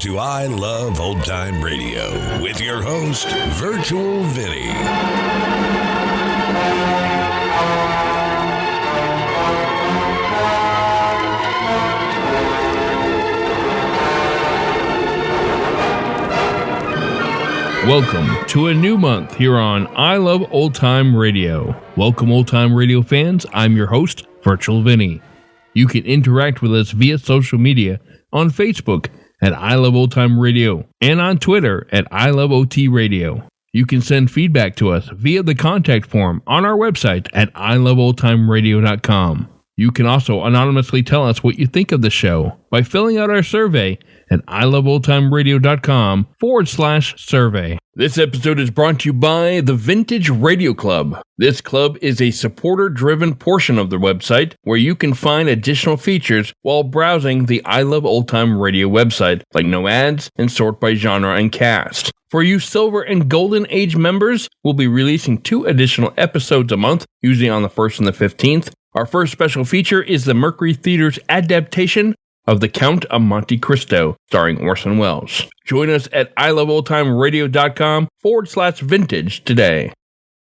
to I Love Old Time Radio with your host, Virtual Vinny. Welcome to a new month here on I Love Old Time Radio. Welcome, Old Time Radio fans. I'm your host, Virtual Vinny. You can interact with us via social media on Facebook at I Love Old Time Radio and on Twitter at I Love OT Radio. You can send feedback to us via the contact form on our website at iloveoldtimeradio.com. You can also anonymously tell us what you think of the show by filling out our survey at iloveoldtimeradio.com/survey. This episode is brought to you by the Vintage Radio Club. This club is a supporter-driven portion of the website where you can find additional features while browsing the I Love Old Time Radio website, like no ads and sort by genre and cast. For you Silver and Golden Age members, we'll be releasing 2 additional episodes a month, usually on the 1st and the 15th. Our first special feature is the Mercury Theater's adaptation of The Count of Monte Cristo, starring Orson Welles. Join us at iloveoldtimeradio.com/vintage today.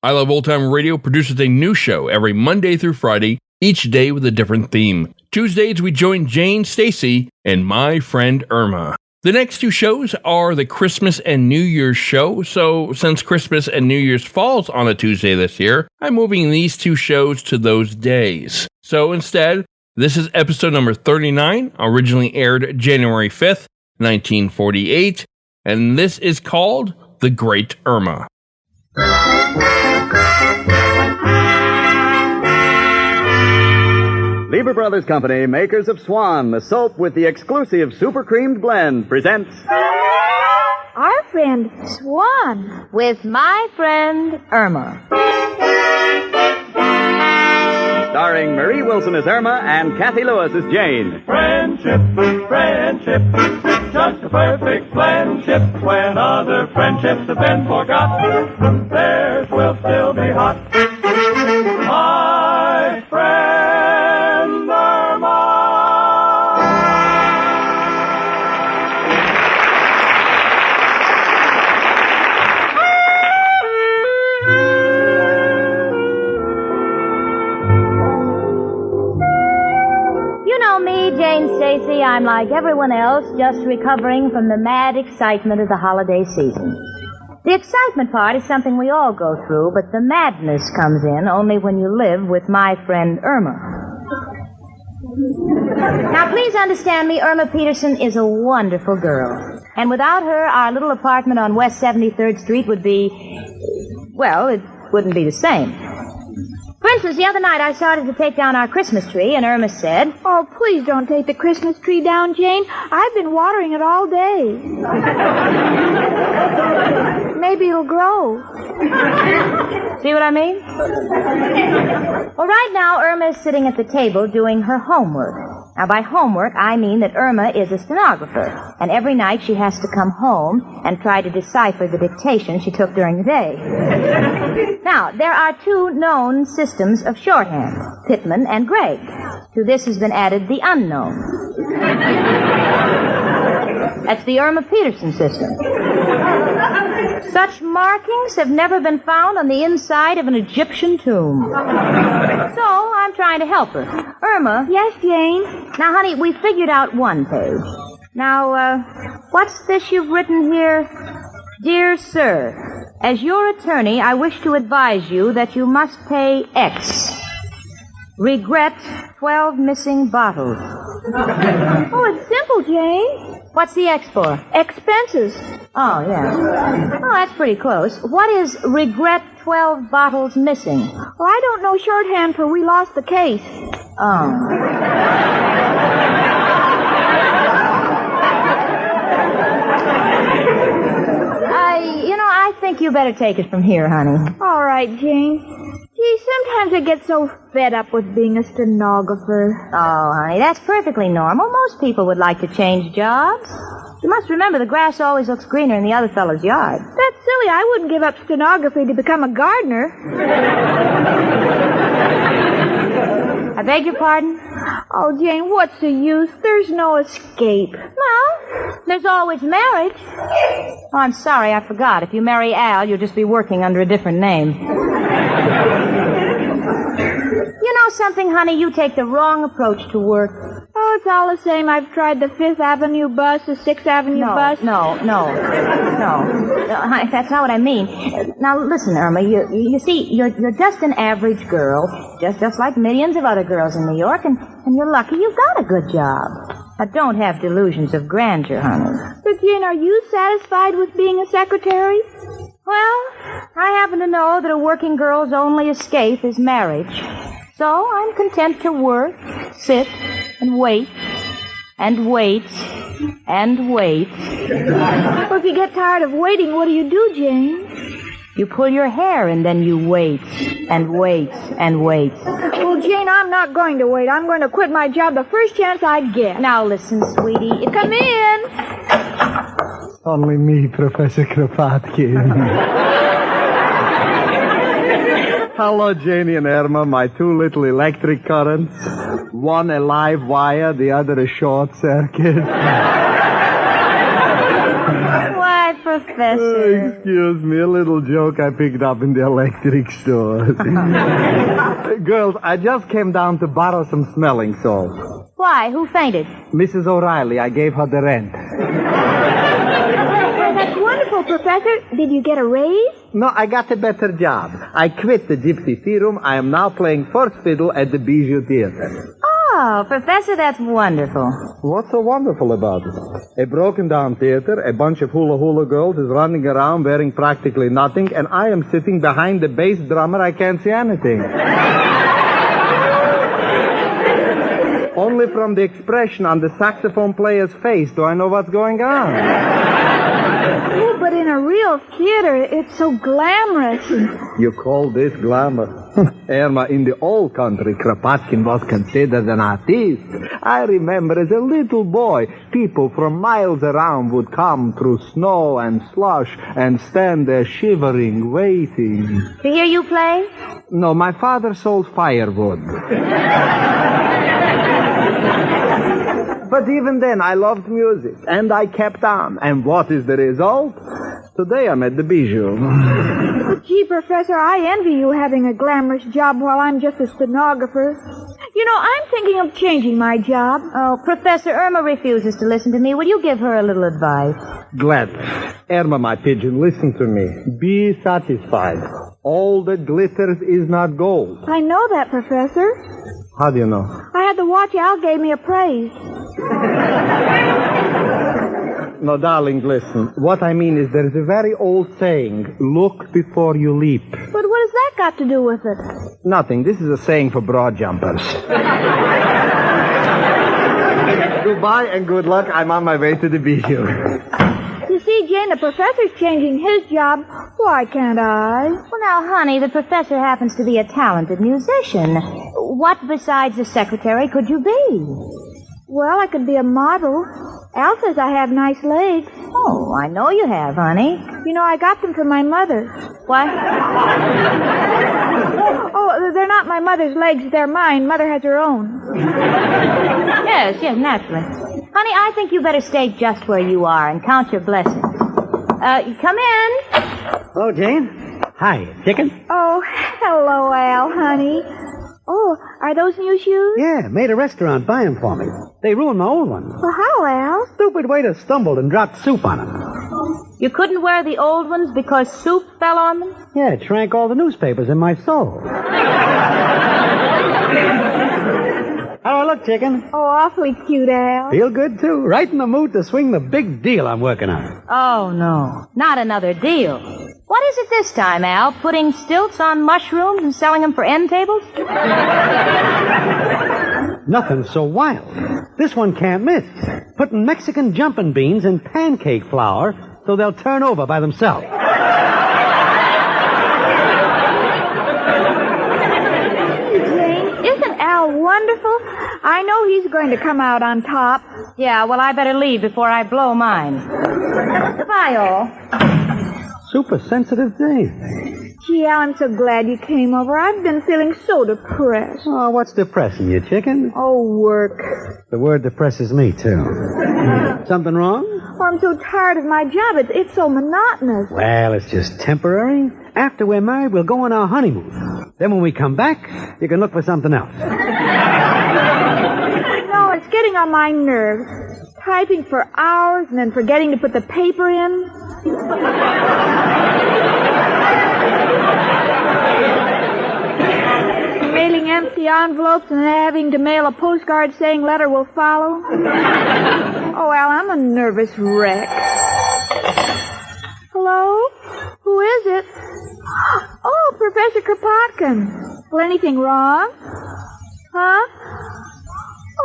I Love Old Time Radio produces a new show every Monday through Friday, each day with a different theme. Tuesdays, we join Jane Stacy and my friend Irma. The next 2 shows are the Christmas and New Year's show, so since Christmas and New Year's falls on a Tuesday this year, I'm moving these 2 shows to those days. So instead, this is episode number 39, originally aired January 5th, 1948, and this is called The Great Irma. Lieber Brothers Company, makers of Swan, the soap with the exclusive super creamed blend, presents Our Friend Swan with my friend Irma. Starring Marie Wilson as Irma and Kathy Lewis as Jane. Friendship, friendship, just a perfect friendship. When other friendships have been forgot, theirs will still be hot. My friend Irma. Jane Stacy, I'm like everyone else, just recovering from the mad excitement of the holiday season. The excitement part is something we all go through, but the madness comes in only when you live with my friend Irma. Now, please understand me, Irma Peterson is a wonderful girl. And without her, our little apartment on West 73rd Street would be, well, it wouldn't be the same. For instance, the other night I started to take down our Christmas tree, and Irma said, "Oh, please don't take the Christmas tree down, Jane. I've been watering it all day. Maybe it'll grow." See what I mean? Well, right now, Irma is sitting at the table doing her homework. Now, by homework, I mean that Irma is a stenographer, and every night she has to come home and try to decipher the dictation she took during the day. Now, there are 2 known systems of shorthand, Pittman and Gregg. To this has been added the unknown. That's the Irma Peterson system. Such markings have never been found on the inside of an Egyptian tomb. So, I'm trying to help her. Irma. Yes, Jane? Now, honey, we figured out 1 page. Now, what's this you've written here? Dear Sir, as your attorney, I wish to advise you that you must pay X. Regret 12 missing bottles. Oh, it's simple, Jane. What's the X for? Expenses. Oh, yeah. Oh, that's pretty close. What is regret 12 bottles missing? Well, I don't know shorthand for we lost the case. Oh. I think you better take it from here, honey. All right, Jane. Gee, sometimes I get so fed up with being a stenographer. Oh, honey, that's perfectly normal. Most people would like to change jobs. You must remember the grass always looks greener in the other fellow's yard. That's silly. I wouldn't give up stenography to become a gardener. beg your pardon? Oh, Jane, what's the use? There's no escape. Well, there's always marriage. Oh, I'm sorry, I forgot. If you marry Al, you'll just be working under a different name. You know something, honey? You take the wrong approach to work. Oh, it's all the same. I've tried the 5th Avenue bus, the 6th Avenue bus. No, honey, that's not what I mean. Now, listen, Irma, you see, you're just an average girl, just like millions of other girls in New York, and you're lucky you've got a good job. Now, don't have delusions of grandeur, honey. But, Jane, are you satisfied with being a secretary? Well, I happen to know that a working girl's only escape is marriage. So I'm content to work, sit, and wait, and wait, and wait. Well, if you get tired of waiting, what do you do, Jane? You pull your hair and then you wait, and wait, and wait. Well, Jane, I'm not going to wait. I'm going to quit my job the first chance I get. Now listen, sweetie. Come in. Only me, Professor Kropotkin. Hello, Janie and Irma, my 2 little electric currents. One a live wire, the other a short circuit. Why, Professor? Excuse me, a little joke I picked up in the electric store. Girls, I just came down to borrow some smelling salts. Why? Who fainted? Mrs. O'Reilly, I gave her the rent. That's wonderful, Professor. Did you get a raise? No, I got a better job. I quit the Gypsy Theater. I am now playing first fiddle at the Bijou Theater. Oh, Professor, that's wonderful. What's so wonderful about it? A broken-down theater, a bunch of hula-hula girls is running around wearing practically nothing, and I am sitting behind the bass drummer. I can't see anything. Only from the expression on the saxophone player's face do I know what's going on. Oh, but in a real theater, it's so glamorous. You call this glamour? Irma, in the old country, Kropotkin was considered an artist. I remember as a little boy, people from miles around would come through snow and slush and stand there shivering, waiting. To hear you play? No, my father sold firewood. But even then, I loved music, and I kept on. And what is the result? Today I'm at the Bijou. Gee, Professor, I envy you having a glamorous job while I'm just a stenographer. You know, I'm thinking of changing my job. Oh, Professor, Irma refuses to listen to me. Will you give her a little advice? Glad. Irma, my pigeon, listen to me. Be satisfied. All that glitters is not gold. I know that, Professor. How do you know? I had the watch Al gave me appraised. No, darling, listen. What I mean is there's a very old saying, look before you leap. But what has that got to do with it? Nothing. This is a saying for broad jumpers. Goodbye and good luck. I'm on my way to the Bijou. You see, Jane, the professor's changing his job. Why can't I? Well, now, honey, the professor happens to be a talented musician. What besides a secretary could you be? Well, I could be a model. Al says I have nice legs. Oh, I know you have, honey. You know, I got them from my mother. What? Oh, they're not my mother's legs. They're mine. Mother has her own. Yes, naturally. Honey, I think you better stay just where you are and count your blessings. Come in. Hello, Jane. Hi, chicken? Oh, hello, Al, honey. Oh, are those new shoes? Yeah, made a restaurant buy 'em for me. They ruined my old ones. Well, how, Al? Stupid waiter stumbled and dropped soup on them. You couldn't wear the old ones because soup fell on them? Yeah, it shrank all the newspapers in my soul. How do I look, chicken? Oh, awfully cute, Al. Feel good, too. Right in the mood to swing the big deal I'm working on. Oh, no. Not another deal. What is it this time, Al? Putting stilts on mushrooms and selling them for end tables? Nothing so wild. This one can't miss. Putting Mexican jumping beans in pancake flour so they'll turn over by themselves. Jane, isn't Al wonderful? I know he's going to come out on top. Yeah, well, I better leave before I blow mine. Goodbye, all. Super sensitive thing. Gee, Al, I'm so glad you came over. I've been feeling so depressed. Oh, what's depressing you, chicken? Oh, work. The word depresses me, too. Something wrong? Oh, I'm so tired of my job. It's so monotonous. Well, it's just temporary. After we're married, we'll go on our honeymoon. Then when we come back, you can look for something else. No, it's getting on my nerves. Typing for hours and then forgetting to put the paper in. Mailing empty envelopes and having to mail a postcard saying letter will follow. Oh, Al, I'm a nervous wreck. Hello? Who is it? Oh, Professor Kropotkin. Well, anything wrong? Huh?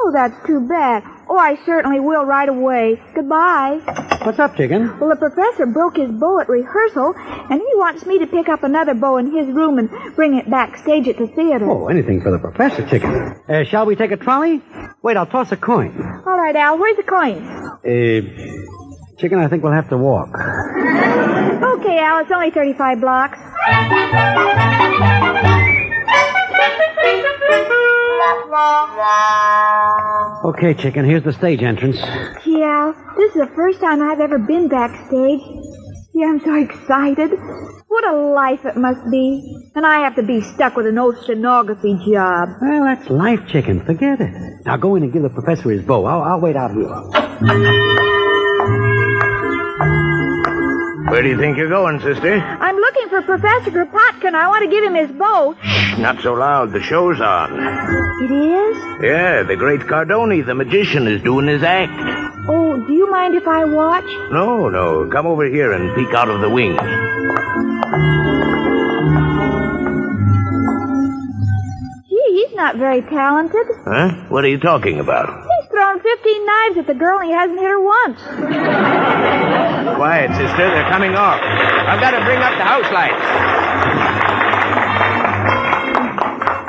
Oh, that's too bad. Oh, I certainly will right away. Goodbye. What's up, chicken? Well, the professor broke his bow at rehearsal, and he wants me to pick up another bow in his room and bring it backstage at the theater. Oh, anything for the professor, chicken. Shall we take a trolley? Wait, I'll toss a coin. All right, Al, where's the coin? Chicken, I think we'll have to walk. Okay, Al, it's only 35 blocks. Okay, chicken, here's the stage entrance. Gee, Al, this is the first time I've ever been backstage. Gee, I'm so excited. What a life it must be. And I have to be stuck with an old stenography job. Well, that's life, chicken. Forget it. Now go in and give the professor his bow. I'll wait out here. Where do you think you're going, sister? I'm looking for Professor Kropotkin. I want to give him his bow. Not so loud. The show's on. It is? Yeah, the great Cardoni, the magician, is doing his act. Oh, do you mind if I watch? No. Come over here and peek out of the wings. Gee, he's not very talented. Huh? What are you talking about? He's thrown 15 knives at the girl and he hasn't hit her once. Quiet, sister. They're coming off. I've got to bring up the house lights.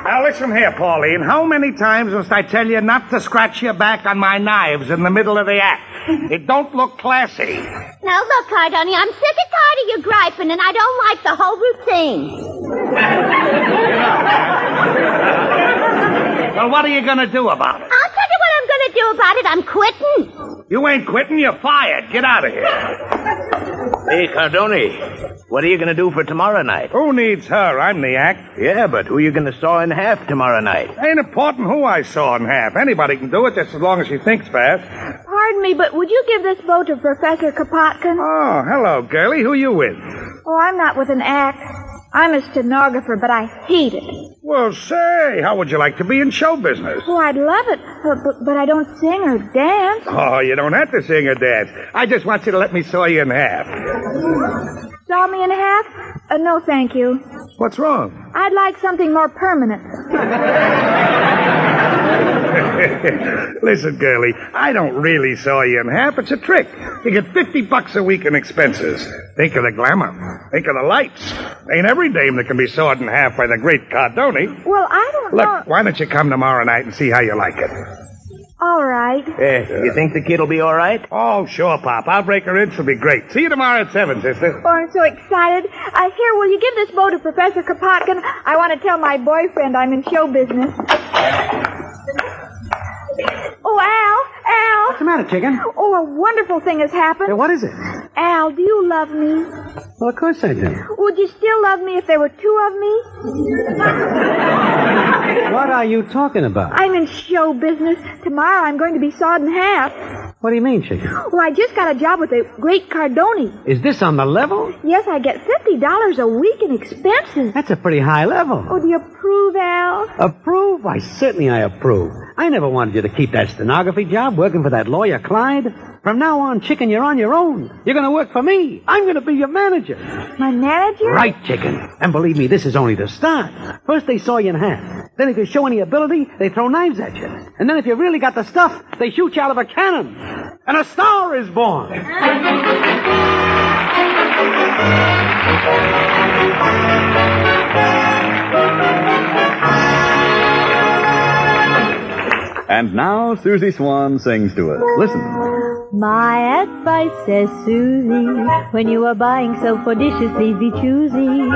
Now, listen here, Pauline. How many times must I tell you not to scratch your back on my knives in the middle of the act? It don't look classy. Now, look, Cardoni, I'm sick and tired of your griping, and I don't like the whole routine. Well, what are you going to do about it? I'll tell you what I'm going to do about it. I'm quitting. You ain't quitting. You're fired. Get out of here. Hey, Cardoni, what are you going to do for tomorrow night? Who needs her? I'm the act. Yeah, but who are you going to saw in half tomorrow night? Ain't important who I saw in half. Anybody can do it just as long as she thinks fast. Pardon me, but would you give this bow to Professor Kropotkin? Oh, hello, girlie. Who you with? Oh, I'm not with an act. I'm a stenographer, but I hate it. Well, say, how would you like to be in show business? Oh, I'd love it, but I don't sing or dance. Oh, you don't have to sing or dance. I just want you to let me saw you in half. Saw me in half? No, thank you. What's wrong? I'd like something more permanent. Listen, girlie, I don't really saw you in half. It's a trick. You get $50 a week in expenses. Think of the glamour. Think of the lights. Ain't every dame that can be sawed in half by the great Cardoni. Well, I don't know. Look, why don't you come tomorrow night and see how you like it? All right. You think the kid'll be all right? Oh, sure, Pop. I'll break her in. She'll be great. See you tomorrow at 7, sister. Oh, I'm so excited. Here, will you give this bow to Professor Kropotkin? I want to tell my boyfriend I'm in show business. Oh, Al. What's the matter, chicken? Oh, a wonderful thing has happened. What is it? Al, do you love me? Well, of course I do. Would you still love me if there were two of me? What are you talking about? I'm in show business. Tomorrow I'm going to be sawed in half. What do you mean, chicken? Well, I just got a job with the great Cardoni. Is this on the level? Yes, I get $50 a week in expenses. That's a pretty high level. Oh, do you approve, Al? Approve? Why, certainly I approve. I never wanted you to keep that stenography job working for that lawyer, Clyde. From now on, chicken, you're on your own. You're going to work for me. I'm going to be your manager. My manager? Right, chicken. And believe me, this is only the start. First, they saw you in half. Then, if you show any ability, they throw knives at you. And then, if you really got the stuff, they shoot you out of a cannon. And a star is born. And now Susie Swan sings to us. Listen. My advice, says Susie, when you are buying soap for dishes, please be choosy.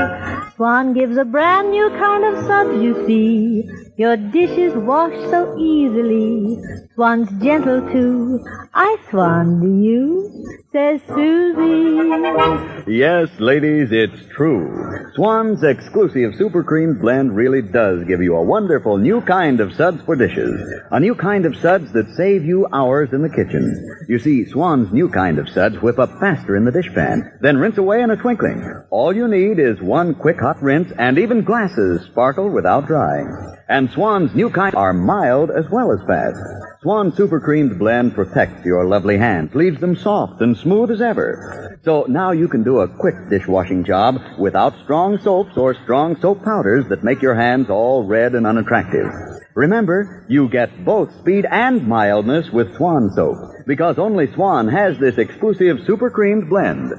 Swan gives a brand new kind of suds, you see. Your dishes wash so easily. Swan's gentle too. I swan to you, says Susie. Yes, ladies, it's true. Swan's exclusive Super Creamed Blend really does give you a wonderful new kind of suds for dishes. A new kind of suds that save you hours in the kitchen. You see, Swan's new kind of suds whip up faster in the dishpan, then rinse away in a twinkling. All you need is one quick hot rinse, and even glasses sparkle without drying. And Swan's new kind are mild as well as fast. Swan's Super Creamed Blend protects your lovely hands, leaves them soft and smooth as ever. So now you can do a quick dishwashing job without strong soaps or strong soap powders that make your hands all red and unattractive. Remember, you get both speed and mildness with Swan soap, because only Swan has this exclusive Super Creamed Blend.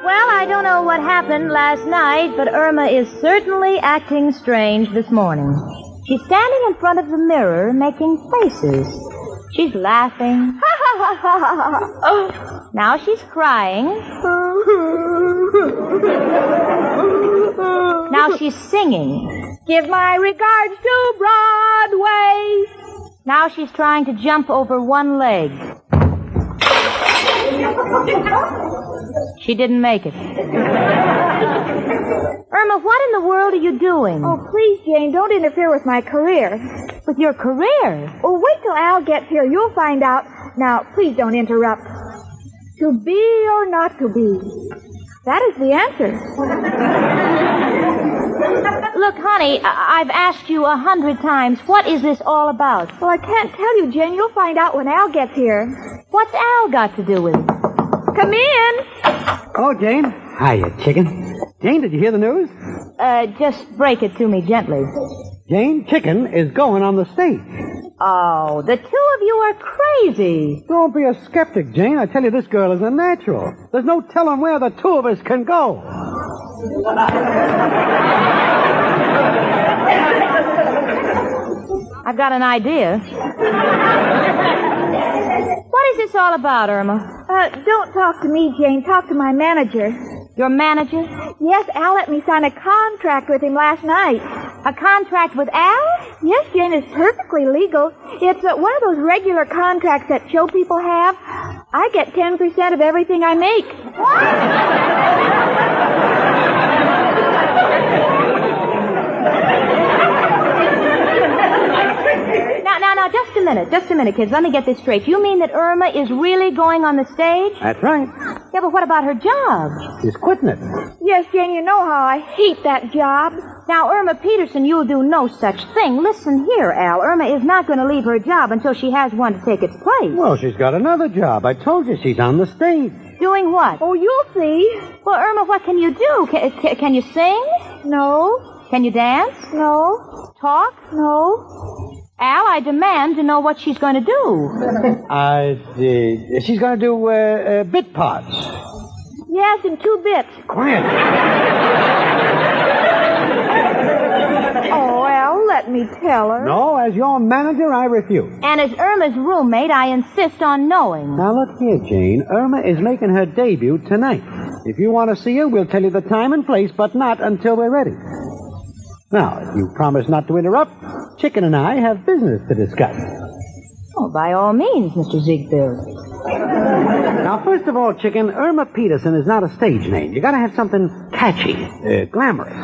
Well, I don't know what happened last night, but Irma is certainly acting strange this morning. She's standing in front of the mirror making faces. She's laughing. Now she's crying. Now she's singing. Give my regards to Broadway. Now she's trying to jump over one leg. She didn't make it. Irma, what in the world are you doing? Oh, please, Jane, don't interfere with my career. With your career? Oh, wait till Al gets here. You'll find out. Now, please don't interrupt. To be or not to be? That is the answer. Look, honey, I've asked you 100 times, what is this all about? Well, I can't tell you, Jane. You'll find out when Al gets here. What's Al got to do with it? Come in. Hello, Jane. Hiya, chicken. Jane, did you hear the news? Just break it to me gently. Jane, Chicken is going on the stage. Oh, the two of you are crazy. Don't be a skeptic, Jane. I tell you, this girl is a natural. There's no telling where the two of us can go. I've got an idea. What is this all about, Irma? Don't talk to me, Jane. Talk to my manager. Your manager? Yes, Al let me sign a contract with him last night. A contract with Al? Yes, Jane, it's perfectly legal. It's one of those regular contracts that show people have. I get 10% of everything I make. Now, just a minute, kids. Let me get this straight. You mean that Irma is really going on the stage? That's right. Yeah, but what about her job? She's quitting it. Yes, Jane, you know how I hate that job. Now, Irma Peterson, you'll do no such thing. Listen here, Al. Irma is not going to leave her job until she has one to take its place. Well, she's got another job. I told you she's on the stage. Doing what? Oh, you'll see. Well, Irma, what can you do? Can you sing? No. Can you dance? No. Talk? No. Al, I demand to know what she's going to do. She's going to do bit parts. Yes, in 2 bits. Quiet. Oh, Al, let me tell her. No, as your manager, I refuse. And as Irma's roommate, I insist on knowing. Now, look here, Jane. Irma is making her debut tonight. If you want to see her, we'll tell you the time and place, but not until we're ready. Now, if you promise not to interrupt, Chicken and I have business to discuss. Oh, by all means, Mr. Ziegfeld. Now, first of all, Chicken, Irma Peterson is not a stage name. You got to have something catchy, glamorous.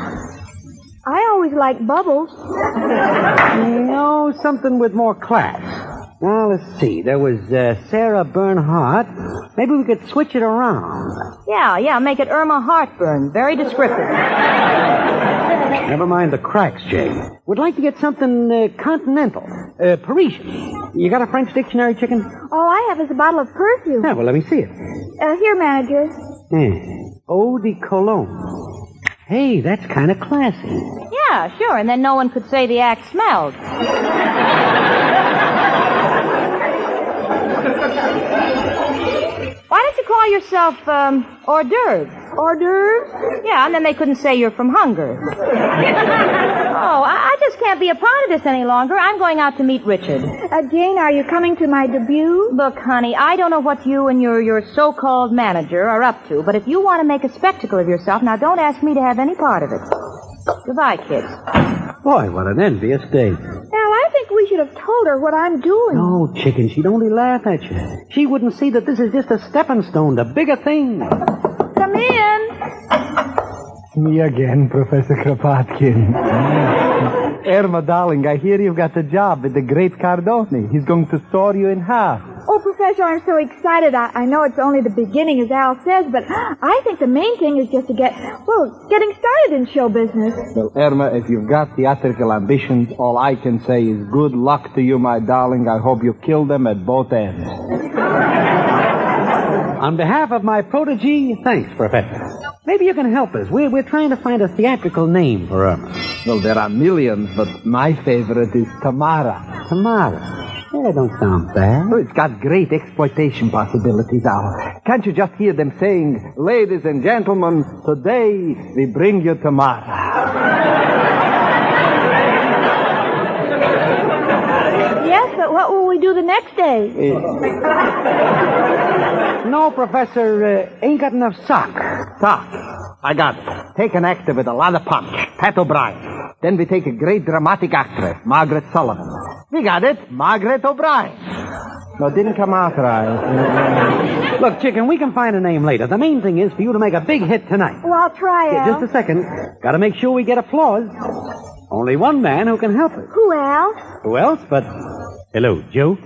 I always like Bubbles. No, something with more class. Now, let's see. There was Sarah Bernhardt. Maybe we could switch it around. Yeah, make it Irma Heartburn. Very descriptive. Never mind the cracks, Jane. Would like to get something continental, Parisian. You got a French dictionary, Chicken? All I have is a bottle of perfume. Yeah, well, let me see it. Here, manager. Eau de Cologne. Hey, that's kind of classy. Yeah, sure, and then no one could say the act smelled. Why don't you call yourself, hors d'oeuvres? Hors d'oeuvres? Yeah, and then they couldn't say you're from hunger. Oh, I just can't be a part of this any longer. I'm going out to meet Richard. Jane, are you coming to my debut? Look, honey, I don't know what you and your so-called manager are up to, but if you want to make a spectacle of yourself, now don't ask me to have any part of it. Goodbye, kids. Boy, what an envious day. Al, I think we should have told her what I'm doing. No, chicken, she'd only laugh at you. She wouldn't see that this is just a stepping stone to bigger things. Come in. Me again, Professor Kropotkin. Irma, darling, I hear you've got the job with the great Cardone. He's going to saw you in half. Oh, Professor, I'm so excited. I know it's only the beginning, as Al says, but I think the main thing is just to getting started in show business. Well, Irma, if you've got theatrical ambitions, all I can say is good luck to you, my darling. I hope you kill them at both ends. On behalf of my protege, thanks, Professor. Maybe you can help us. We're trying to find a theatrical name for Irma. Well, there are millions, but my favorite is Tamara. Tamara. Yeah, that don't sound bad. Oh, it's got great exploitation possibilities, Al. Can't you just hear them saying, ladies and gentlemen, today we bring you Tamara. Yes, but what will we do the next day? No, Professor, ain't got enough sock. Sock. I got it. Take an actor with a lot of punch, Pat O'Brien. Then we take a great dramatic actress, Margaret Sullivan. We got it, Margaret O'Brien. No, it didn't come out right. Look, chicken, we can find a name later. The main thing is for you to make a big hit tonight. Well, I'll try, Al. Yeah, just a second. Got to make sure we get applause. Only one man who can help us. Who, Al? Who else but... Hello, Joe?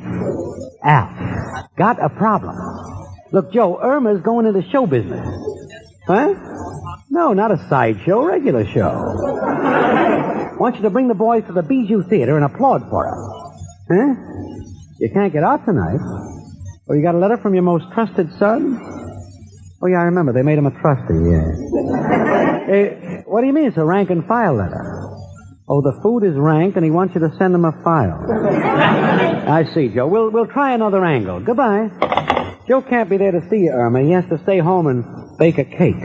Al. Got a problem. Look, Joe, Irma's going into show business. Huh? No, not a sideshow, regular show. Want you to bring the boys to the Bijou Theater and applaud for her. Huh? You can't get out tonight. Oh, you got a letter from your most trusted son? Oh, yeah, I remember. They made him a trustee, yeah. What do you mean it's a rank and file letter? Oh, the food is ranked, and he wants you to send him a file. I see, Joe. We'll try another angle. Goodbye. Joe can't be there to see you, Irma. He has to stay home and bake a cake.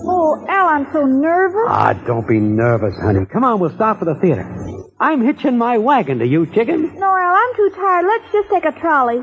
Oh, Al, I'm so nervous. Ah, don't be nervous, honey. Come on, we'll start for the theater. I'm hitching my wagon to you, chicken. No, Al, I'm too tired. Let's just take a trolley.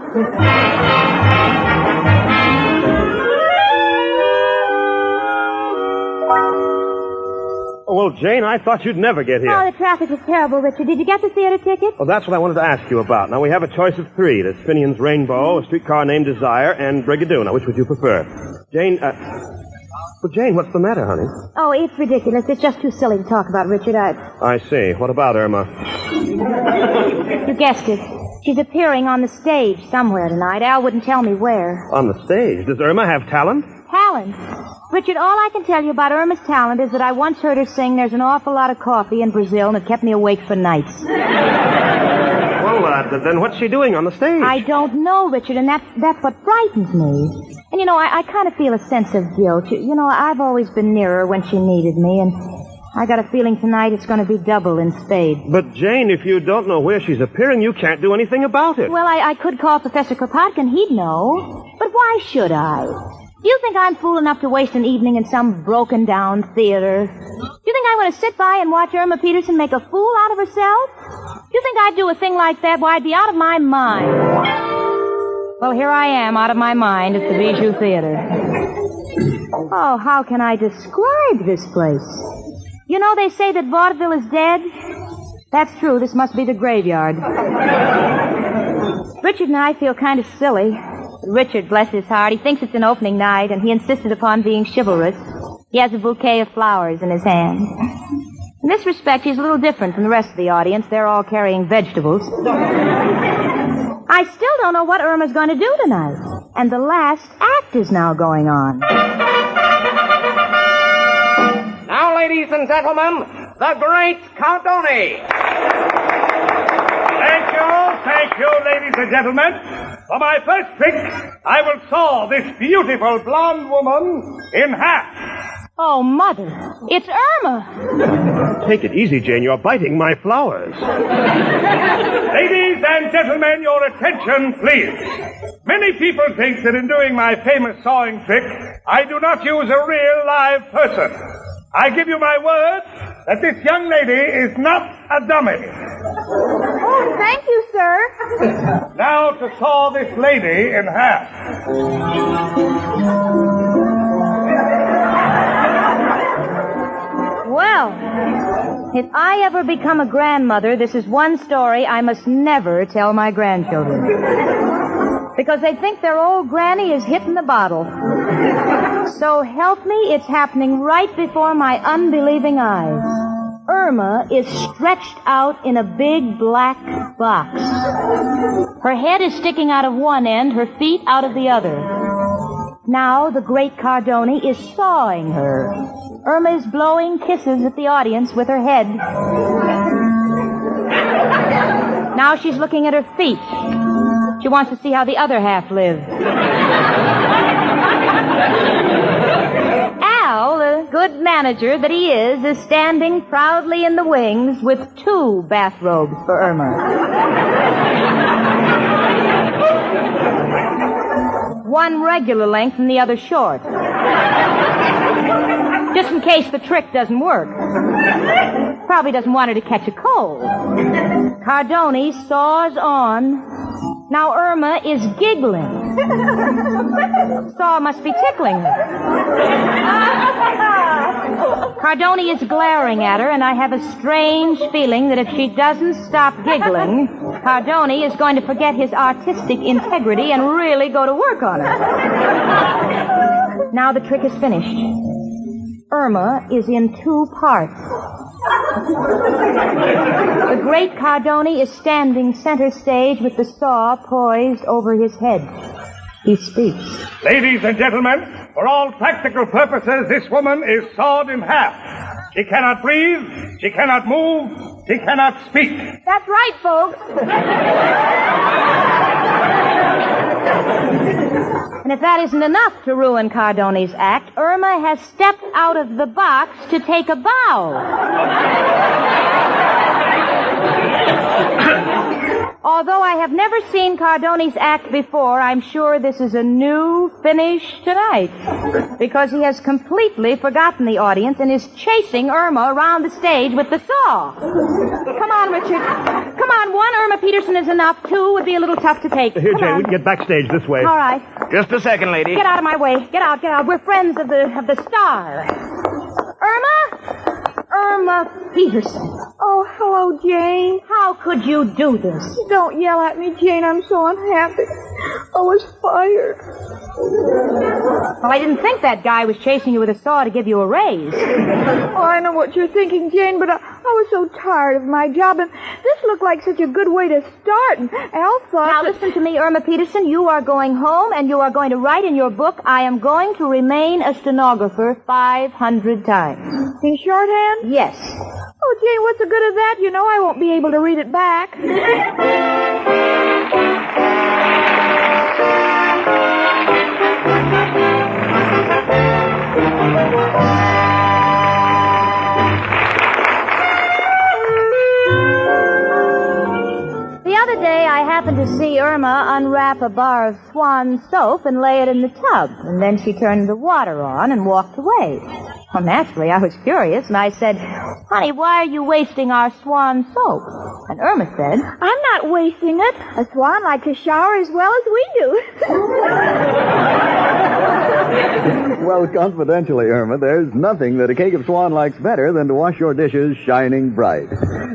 Well, Jane, I thought you'd never get here. Oh, the traffic was terrible, Richard. Did you get the theater ticket? Well, that's what I wanted to ask you about. Now, we have a choice of three. There's Finian's Rainbow, A Streetcar Named Desire, and Brigadoon. Now, which would you prefer? Jane, well, Jane, what's the matter, honey? Oh, it's ridiculous. It's just too silly to talk about, Richard. I see. What about Irma? You guessed it. She's appearing on the stage somewhere tonight. Al wouldn't tell me where. On the stage? Does Irma have talent? Talent? Richard, all I can tell you about Irma's talent is that I once heard her sing There's an Awful Lot of Coffee in Brazil, and it kept me awake for nights. Well, then what's she doing on the stage? I don't know, Richard, and that's what frightens me. And, you know, I kind of feel a sense of guilt. You know, I've always been near her when she needed me, and I got a feeling tonight it's going to be double in spades. But, Jane, if you don't know where she's appearing, you can't do anything about it. Well, I could call Professor Kropotkin. He'd know. But why should I? Do you think I'm fool enough to waste an evening in some broken-down theater? Do you think I'm going to sit by and watch Irma Peterson make a fool out of herself? Do you think I'd do a thing like that? Why, I'd be out of my mind. Well, here I am, out of my mind at the Bijou Theater. Oh, how can I describe this place? You know, they say that vaudeville is dead. That's true. This must be the graveyard. Richard and I feel kind of silly. Richard, bless his heart, he thinks it's an opening night, and he insisted upon being chivalrous. He has a bouquet of flowers in his hand. In this respect, he's a little different from the rest of the audience. They're all carrying vegetables. I still don't know what Irma's going to do tonight. And the last act is now going on. Now, ladies and gentlemen, the great Cardone. Thank you, ladies and gentlemen. For my first trick, I will saw this beautiful blonde woman in half. Oh, Mother, it's Irma. Take it easy, Jane. You're biting my flowers. Ladies and gentlemen, your attention, please. Many people think that in doing my famous sawing trick, I do not use a real live person. I give you my word that this young lady is not a dummy. Oh, thank you, sir. Now to saw this lady in half. Well, if I ever become a grandmother, this is one story I must never tell my grandchildren. Because they think their old granny is hitting the bottle. So help me, it's happening right before my unbelieving eyes. Irma is stretched out in a big black box. Her head is sticking out of one end, her feet out of the other. Now the great Cardoni is sawing her. Irma is blowing kisses at the audience with her head. Now she's looking at her feet. She wants to see how the other half lives. Al, the good manager that he is standing proudly in the wings with 2 bathrobes for Irma. One regular length and the other short. Just in case the trick doesn't work. Probably doesn't want her to catch a cold. Cardoni saws on. Now Irma is giggling. Saw must be tickling her. Cardoni is glaring at her, and I have a strange feeling that if she doesn't stop giggling, Cardoni is going to forget his artistic integrity and really go to work on her. Now the trick is finished. Irma is in 2 parts. The great Cardoni is standing center stage with the saw poised over his head. He speaks. Ladies and gentlemen, for all practical purposes, this woman is sawed in half. She cannot breathe, she cannot move, she cannot speak. That's right, folks. And if that isn't enough to ruin Cardoni's act, Irma has stepped out of the box to take a bow. Although I have never seen Cardoni's act before, I'm sure this is a new finish tonight. Because he has completely forgotten the audience and is chasing Irma around the stage with the saw. Come on, Richard. Come on, 1 Irma Peterson is enough. 2 would be a little tough to take. Here, Come Jane, on. we can get backstage this way. All right. Just a second, lady. Get out of my way. Get out, get out. We're friends of the star. Irma? Irma Peterson. Oh, hello, Jane. How could you do this? Don't yell at me, Jane. I'm so unhappy. I was fired. Well, I didn't think that guy was chasing you with a saw to give you a raise. Oh, I know what you're thinking, Jane, but I was so tired of my job, and this looked like such a good way to start, and Al thought Now, listen to me, Irma Peterson. You are going home, and you are going to write in your book, I am going to remain a stenographer 500 times. In shorthand? Yes. Oh, Jane, what's the good of that? You know I won't be able to read it back. The other day, I happened to see Irma unwrap a bar of Swan soap and lay it in the tub. And then she turned the water on and walked away. Well, naturally, I was curious, and I said, honey, why are you wasting our Swan soap? And Irma said, I'm not wasting it. A swan likes to shower as well as we do. Well, confidentially, Irma, there's nothing that a cake of swan likes better than to wash your dishes shining bright.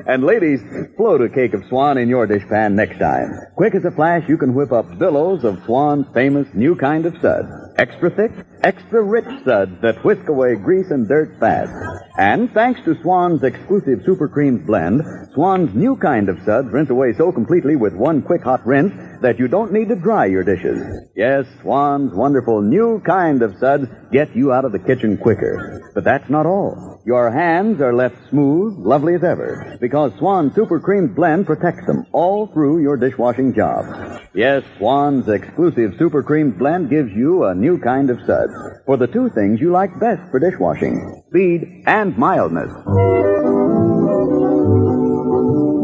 And ladies, float a cake of swan in your dishpan next time. Quick as a flash, you can whip up billows of Swan's famous new kind of suds. Extra thick, extra rich suds that whisk away grease and dirt fast. And thanks to Swan's exclusive Super Creams blend, Swan's new kind of suds rinse away so completely with one quick hot rinse that you don't need to dry your dishes. Yes, Swan's wonderful new kind of suds get you out of the kitchen quicker. But that's not all. Your hands are left smooth, lovely as ever, because Swan's Super Creams blend protects them all through your dishwashing job. Yes, Swan's exclusive Super Creams blend gives you a new kind of suds for the 2 things you like best for dishwashing: speed and mildness.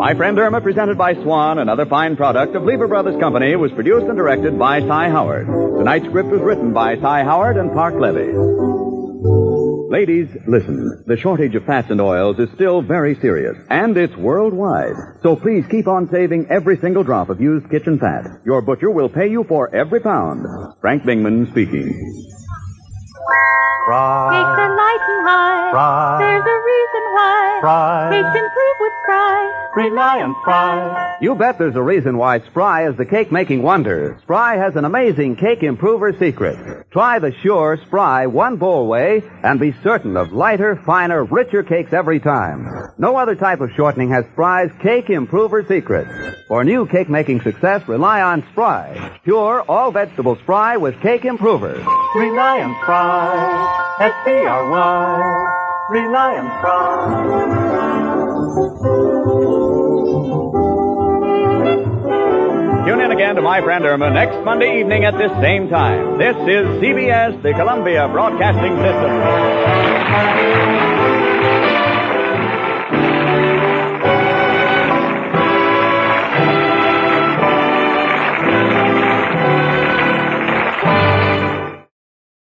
My Friend Irma, presented by Swan, another fine product of Lever Brothers Company, was produced and directed by Cy Howard. Tonight's script was written by Cy Howard and Park Levy. Ladies, listen. The shortage of fats and oils is still very serious, and it's worldwide. So please keep on saving every single drop of used kitchen fat. Your butcher will pay you for every pound. Frank Bingman speaking. Fry. Cakes are light and high. Fry. There's a reason why. Fry. Cakes improve with Fry. Rely on Fry. You bet there's a reason why Spry is the cake-making wonder. Spry has an amazing cake improver secret. Try the sure Spry one-bowl way and be certain of lighter, finer, richer cakes every time. No other type of shortening has Spry's cake improver secret. For new cake-making success, rely on Spry. Pure, all-vegetable Spry with cake improver. Rely on Fry. S-P-R-Y. Rely on Fry. Tune in again to My Friend Irma next Monday evening at this same time. This is CBS, the Columbia Broadcasting System.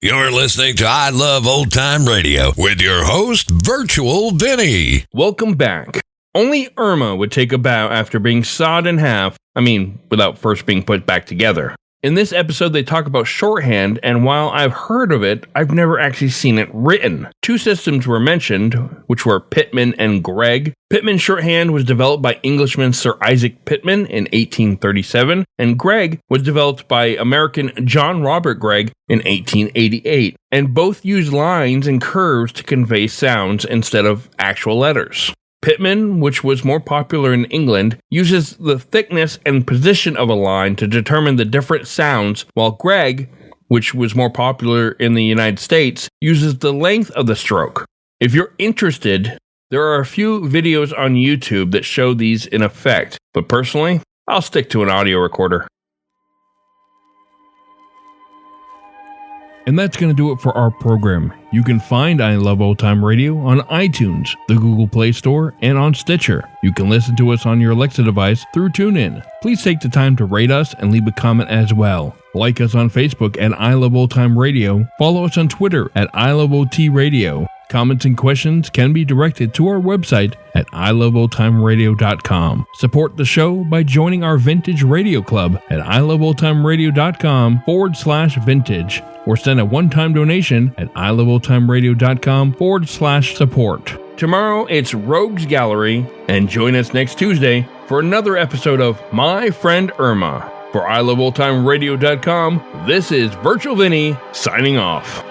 You're listening to I Love Old Time Radio with your host, Virtual Vinny. Welcome back. Only Irma would take a bow after being sawed in half, without first being put back together. In this episode, they talk about shorthand, and while I've heard of it, I've never actually seen it written. Two systems were mentioned, which were Pitman and Gregg. Pitman shorthand was developed by Englishman Sir Isaac Pitman in 1837, and Gregg was developed by American John Robert Gregg in 1888, and both used lines and curves to convey sounds instead of actual letters. Pitman, which was more popular in England, uses the thickness and position of a line to determine the different sounds, while Gregg, which was more popular in the United States, uses the length of the stroke. If you're interested, there are a few videos on YouTube that show these in effect, but personally, I'll stick to an audio recorder. And that's going to do it for our program. You can find I Love Old Time Radio on iTunes, the Google Play Store, and on Stitcher. You can listen to us on your Alexa device through TuneIn. Please take the time to rate us and leave a comment as well. Like us on Facebook at I Love Old Time Radio. Follow us on Twitter at I Love OT Radio. Comments and questions can be directed to our website at iloveoldtimeradio.com. Support the show by joining our Vintage Radio Club at iloveoldtimeradio.com/vintage or send a one-time donation at iloveoldtimeradio.com/support. Tomorrow it's Rogues Gallery, and join us next Tuesday for another episode of My Friend Irma. For iloveoldtimeradio.com, this is Virtual Vinny signing off.